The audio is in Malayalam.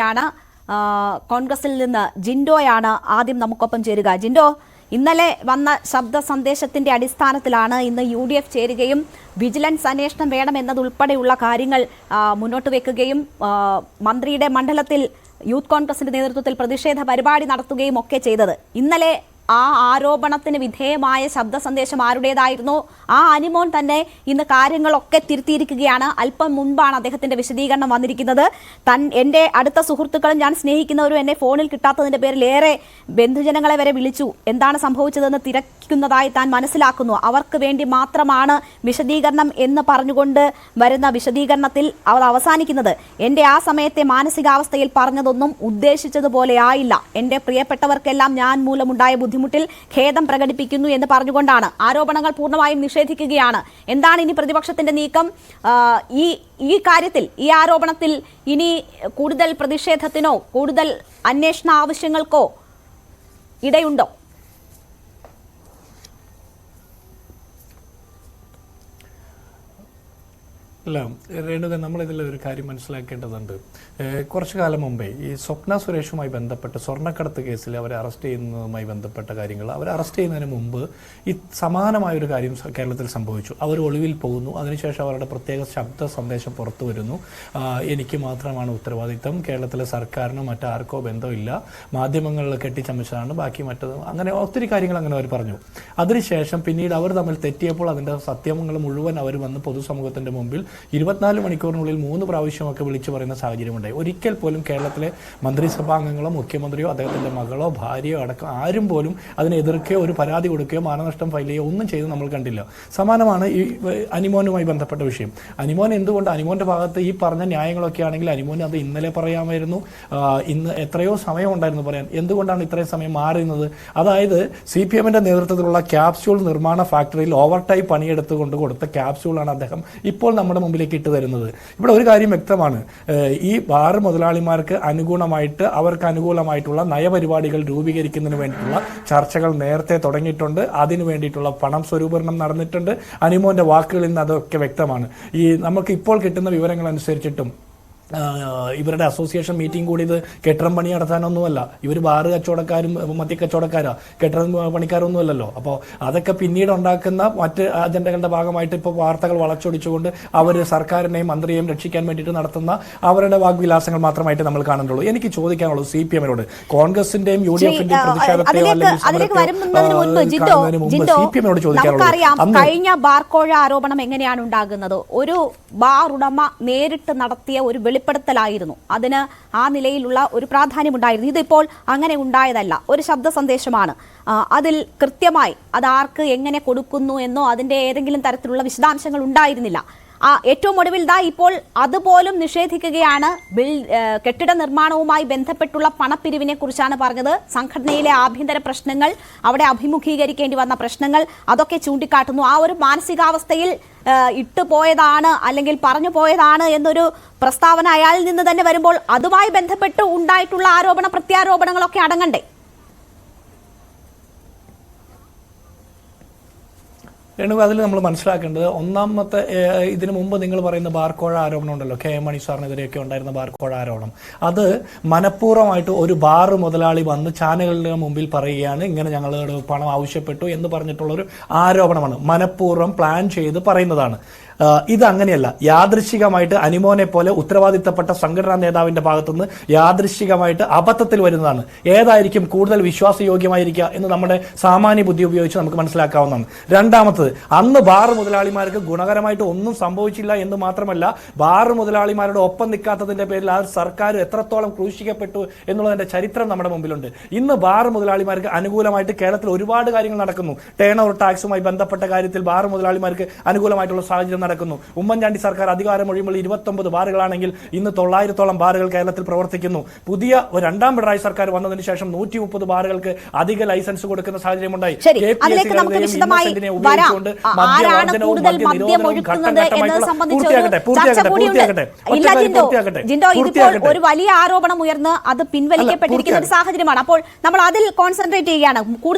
ാണ് കോൺഗ്രസിൽ നിന്ന് ജിൻഡോയാണ് ആദ്യം നമുക്കൊപ്പം ചേരുക. ജിൻഡോ, ഇന്നലെ വന്ന ശബ്ദ സന്ദേശത്തിന്റെ അടിസ്ഥാനത്തിലാണ് ഇന്ന് UDF ചേരുകയും വിജിലൻസ് അന്വേഷണം വേണമെന്നതുൾപ്പെടെയുള്ള കാര്യങ്ങൾ മുന്നോട്ട് വെക്കുകയും മന്ത്രിയുടെ മണ്ഡലത്തിൽ യൂത്ത് കോൺഗ്രസിന്റെ നേതൃത്വത്തിൽ പ്രതിഷേധ പരിപാടി നടത്തുകയും ഒക്കെ ചെയ്തത്. ഇന്നലെ ആ ആരോപണത്തിന് വിധേയമായ ശബ്ദ സന്ദേശം ആരുടേതായിരുന്നു? ആ അനിമോൻ തന്നെ ഇന്ന് കാര്യങ്ങളൊക്കെ തിരുത്തിയിരിക്കുകയാണ്. അല്പം മുൻപാണ് അദ്ദേഹത്തിന്റെ വിശദീകരണം വന്നിരിക്കുന്നത്. എൻ്റെ അടുത്ത സുഹൃത്തുക്കളും ഞാൻ സ്നേഹിക്കുന്നവരും എന്നെ ഫോണിൽ കിട്ടാത്തതിന്റെ പേരിൽ ഏറെ ബന്ധുജനങ്ങളെ വരെ വിളിച്ചു. എന്താണ് സംഭവിച്ചതെന്ന് തിരക്കുന്നതായി താൻ മനസ്സിലാക്കുന്നു. അവർക്ക് വേണ്ടി മാത്രമാണ് വിശദീകരണം എന്ന് പറഞ്ഞുകൊണ്ട് വരുന്ന വിശദീകരണത്തിൽ അവർ അവസാനിക്കുന്നത്, എൻ്റെ ആ സമയത്തെ മാനസികാവസ്ഥയിൽ പറഞ്ഞതൊന്നും ഉദ്ദേശിച്ചതുപോലെ ആയില്ല. എൻ്റെ പ്രിയപ്പെട്ടവർക്കെല്ലാം ഞാൻ മൂലമുണ്ടായ ബുദ്ധിമുട്ടിൽ ഖേദം പ്രകടിപ്പിക്കുന്നു എന്ന് പറഞ്ഞുകൊണ്ടാണ്. ആരോപണങ്ങൾ പൂർണ്ണമായും നിഷേധിക്കുകയാണ്. എന്താണ് ഇനി പ്രതിപക്ഷത്തിന്റെ നീക്കം? ഈ കാര്യത്തിൽ, ഈ ആരോപണത്തിൽ ഇനി കൂടുതൽ പ്രതിഷേധത്തിനോ കൂടുതൽ അന്വേഷണ ആവശ്യങ്ങൾക്കോ ഇടയുണ്ടോ? അല്ല രേണുക, നമ്മളിതിൽ ഒരു കാര്യം മനസ്സിലാക്കേണ്ടതുണ്ട്. കുറച്ചു കാലം മുമ്പേ ഈ സ്വപ്ന സുരേഷുമായി ബന്ധപ്പെട്ട സ്വർണ്ണക്കടത്ത് കേസിൽ അവരെ അറസ്റ്റ് ചെയ്യുന്നതുമായി ബന്ധപ്പെട്ട കാര്യങ്ങൾ, അവരെ അറസ്റ്റ് ചെയ്യുന്നതിന് മുമ്പ് ഈ സമാനമായൊരു കാര്യം കേരളത്തിൽ സംഭവിച്ചു. അവർ ഒളിവിൽ പോകുന്നു. അതിനുശേഷം അവരുടെ പ്രത്യേക ശബ്ദ സന്ദേശം പുറത്തു വരുന്നു. എനിക്ക് മാത്രമാണ് ഉത്തരവാദിത്തം, കേരളത്തിലെ സർക്കാരിനോ മറ്റാർക്കോ ബന്ധമില്ല, മാധ്യമങ്ങളിൽ കെട്ടിച്ചമച്ചതാണ്, ബാക്കി മറ്റത്, അങ്ങനെ ഒത്തിരി കാര്യങ്ങൾ അങ്ങനെ അവർ പറഞ്ഞു. അതിനുശേഷം പിന്നീട് അവർ തമ്മിൽ തെറ്റിയപ്പോൾ അതിൻ്റെ സത്യങ്ങൾ മുഴുവൻ അവർ വന്ന് പൊതുസമൂഹത്തിൻ്റെ മുമ്പിൽ 24 മണിക്കൂറിനുള്ളിൽ 3 പ്രാവശ്യമൊക്കെ വിളിച്ചു പറയുന്ന സാഹചര്യമുണ്ടായി. ഒരിക്കൽ പോലും കേരളത്തിലെ മന്ത്രിസഭാംഗങ്ങളോ മുഖ്യമന്ത്രിയോ അദ്ദേഹത്തിൻ്റെ മകളോ ഭാര്യയോ അടക്കം ആരും പോലും അതിനെ എതിർക്കുകയോ ഒരു പരാതി കൊടുക്കുകയോ മാനനഷ്ടം ഫയൽ ചെയ്യുകയോ ഒന്നും ചെയ്ത് നമ്മൾ കണ്ടില്ല. സമാനമാണ് ഈ അനിമോനുമായി ബന്ധപ്പെട്ട വിഷയം. അനിമോൻ എന്തുകൊണ്ട്, അനിമോൻ്റെ ഭാഗത്ത് ഈ പറഞ്ഞ ന്യായങ്ങളൊക്കെ ആണെങ്കിൽ അനിമോൻ അത് ഇന്നലെ പറയാമായിരുന്നു. ഇന്ന് എത്രയോ സമയം ഉണ്ടായിരുന്നു പറയാൻ. എന്തുകൊണ്ടാണ് ഇത്രയും സമയം മാറുന്നത്? അതായത് CPM-ന്റെ നേതൃത്വത്തിലുള്ള ക്യാപ്സ്യൂൾ നിർമ്മാണ ഫാക്ടറിയിൽ ഓവർടൈം പണിയെടുത്തുകൊണ്ട് കൊടുത്ത ക്യാപ്സ്യൂളാണ് അദ്ദേഹം ഇപ്പോൾ നമ്മുടെ മുമ്പിലേക്ക് ഇട്ട് തരുന്നത്. ഇവിടെ ഒരു കാര്യം വ്യക്തമാണ്. ഈ ബാർ മുതലാളിമാർക്ക് അനുകൂലമായിട്ട്, അവർക്ക് അനുകൂലമായിട്ടുള്ള നയപരിപാടികൾ രൂപീകരിക്കുന്നതിന് വേണ്ടിയിട്ടുള്ള ചർച്ചകൾ നേരത്തെ തുടങ്ങിയിട്ടുണ്ട്. അതിനു വേണ്ടിയിട്ടുള്ള പണം സ്വരൂപീകരണം നടന്നിട്ടുണ്ട്. അനിമോന്റെ വാക്കുകളിൽ നിന്ന് അതൊക്കെ വ്യക്തമാണ്. ഈ നമുക്ക് ഇപ്പോൾ കിട്ടുന്ന വിവരങ്ങൾ അനുസരിച്ചിട്ടും ഇവരുടെ അസോസിയേഷൻ മീറ്റിംഗ് കൂടി ഇത് കെട്ടിടം പണി നടത്താനൊന്നുമല്ല. ഇവർ ബാറ് കച്ചവടക്കാരും മദ്യ കച്ചവടക്കാരാ, കെട്ടിടം പണിക്കാരൊന്നുമല്ലല്ലോ. അപ്പോൾ അതൊക്കെ പിന്നീട് ഉണ്ടാക്കുന്ന മറ്റ് അജണ്ടകളുടെ ഭാഗമായിട്ട് ഇപ്പോൾ വാർത്തകൾ വളച്ചൊടിച്ചുകൊണ്ട് അവർ സർക്കാരിനെയും മന്ത്രിയെയും രക്ഷിക്കാൻ വേണ്ടിയിട്ട് നടത്തുന്ന അവരുടെ വാഗ്വിലാസങ്ങൾ മാത്രമായിട്ട് നമ്മൾ കാണുന്നുള്ളൂ. എനിക്ക് ചോദിക്കാനുള്ളത് CPM-നോട്, കോൺഗ്രസിന്റെയും UDF-ന്റെയും പ്രതിഷേധത്തെയോ CPM-നോട് ചോദിക്കാനുള്ളത്, കഴിഞ്ഞ ബാർക്കോഴ ആരോപണം എങ്ങനെയാണ് ഉണ്ടാകുന്നത്? ഒരു ബാർ ഉടമ നേരിട്ട് നടത്തിയ ഒരു വെളിപ്പെടുത്തലായിരുന്നു. അതിന് ആ നിലയിലുള്ള ഒരു പ്രാധാന്യമുണ്ടായിരുന്നു. ഇതിപ്പോൾ അങ്ങനെ ഉണ്ടായതല്ല, ഒരു ശബ്ദ സന്ദേശമാണ്. അതിൽ കൃത്യമായി അത് ആർക്ക് എങ്ങനെ കൊടുക്കുന്നു എന്നോ അതിൻ്റെ ഏതെങ്കിലും തരത്തിലുള്ള വിശദാംശങ്ങൾ ഉണ്ടായിരുന്നില്ല. ഏറ്റവും ഒടുവിൽ ഇപ്പോൾ അതുപോലും നിഷേധിക്കുകയാണ്. കെട്ടിട നിർമ്മാണവുമായി ബന്ധപ്പെട്ടുള്ള പണപ്പിരിവിനെ കുറിച്ചാണ് പറഞ്ഞത്. സംഘടനയിലെ ആഭ്യന്തര പ്രശ്നങ്ങൾ, അവിടെ അഭിമുഖീകരിക്കേണ്ടി വന്ന പ്രശ്നങ്ങൾ, അതൊക്കെ ചൂണ്ടിക്കാട്ടുന്നു. ആ ഒരു മാനസികാവസ്ഥയിൽ ഇട്ടുപോയതാണ് അല്ലെങ്കിൽ പറഞ്ഞു പോയതാണ് എന്നൊരു പ്രസ്താവന അയാളിൽ നിന്ന് തന്നെ വരുമ്പോൾ അതുമായി ബന്ധപ്പെട്ട് ഉണ്ടായിട്ടുള്ള ആരോപണ പ്രത്യാരോപണങ്ങളൊക്കെ അടങ്ങണ്ടേ? രേണുക, അതിൽ നമ്മൾ മനസ്സിലാക്കേണ്ടത്, ഒന്നാമത്തെ ഇതിനു മുമ്പ് നിങ്ങൾ പറയുന്ന ബാർക്കോഴ ആരോപണം ഉണ്ടല്ലോ, KM മണി സാറിനെതിരെയൊക്കെ ഉണ്ടായിരുന്ന ബാർക്കോഴ ആരോപണം, അത് മനഃപൂർവ്വമായിട്ട് ഒരു ബാർ മുതലാളി വന്ന് ചാനലുകളുടെ മുമ്പിൽ പറയുകയാണ് ഇങ്ങനെ ഞങ്ങളോട് പണം ആവശ്യപ്പെട്ടു എന്ന് പറഞ്ഞിട്ടുള്ളൊരു ആരോപണമാണ്. മനഃപൂർവ്വം പ്ലാൻ ചെയ്ത് പറയുന്നതാണ്. ഇത് അങ്ങനെയല്ല. യാദൃശ്ചികമായിട്ട് അനിമോനെ പോലെ ഉത്തരവാദിത്തപ്പെട്ട സംഘടനാ നേതാവിന്റെ ഭാഗത്തുനിന്ന് യാദൃശ്ചികമായിട്ട് അബദ്ധത്തിൽ വരുന്നതാണ്. ഏതായിരിക്കും കൂടുതൽ വിശ്വാസയോഗ്യമായിരിക്കുക എന്ന് നമ്മുടെ സാമാന്യ ബുദ്ധി ഉപയോഗിച്ച് നമുക്ക് മനസ്സിലാക്കാവുന്നതാണ്. രണ്ടാമത്തത്, അന്ന് ബാർ മുതലാളിമാർക്ക് ഗുണകരമായിട്ട് ഒന്നും സംഭവിച്ചില്ല എന്ന് മാത്രമല്ല, ബാർ മുതലാളിമാരുടെ ഒപ്പം നിൽക്കാത്തതിന്റെ പേരിൽ ആ സർക്കാർ എത്രത്തോളം ക്രൂശിക്കപ്പെട്ടു എന്നുള്ളതിന്റെ ചരിത്രം നമ്മുടെ മുമ്പിലുണ്ട്. ഇന്ന് ബാർ മുതലാളിമാർക്ക് അനുകൂലമായിട്ട് കേരളത്തിൽ ഒരുപാട് കാര്യങ്ങൾ നടക്കുന്നു. ടേൺ ഓവർ ടാക്സുമായി ബന്ധപ്പെട്ട കാര്യത്തിൽ ബാർ മുതലാളിമാർക്ക് അനുകൂലമായിട്ടുള്ള സാഹചര്യം നടക്കുന്നു. ഉമ്മൻചാണ്ടി സർക്കാർ അധികാരം ഒഴിയുമ്പോൾ 29 ബാറുകളാണെങ്കിൽ ഇന്ന് 900-ഓളം ബാറുകൾ കേരളത്തിൽ പ്രവർത്തിക്കുന്നു. പുതിയ രണ്ടാം പിണറായി സർക്കാർ വന്നതിന് ശേഷം 130 ബാറുകൾക്ക് അധിക ലൈസൻസ് കൊടുക്കുന്ന സാഹചര്യമുണ്ടായി. ഒരു വലിയ ആരോപണം ഉയർന്ന് അത് പിൻവലിക്കപ്പെട്ടിരിക്കുന്ന ഒരു സാഹചര്യമാണ്. അപ്പോൾ നമ്മൾ അതിൽ കോൺസെൻട്രേറ്റ് ചെയ്യുകയാണ്. കൂടുതൽ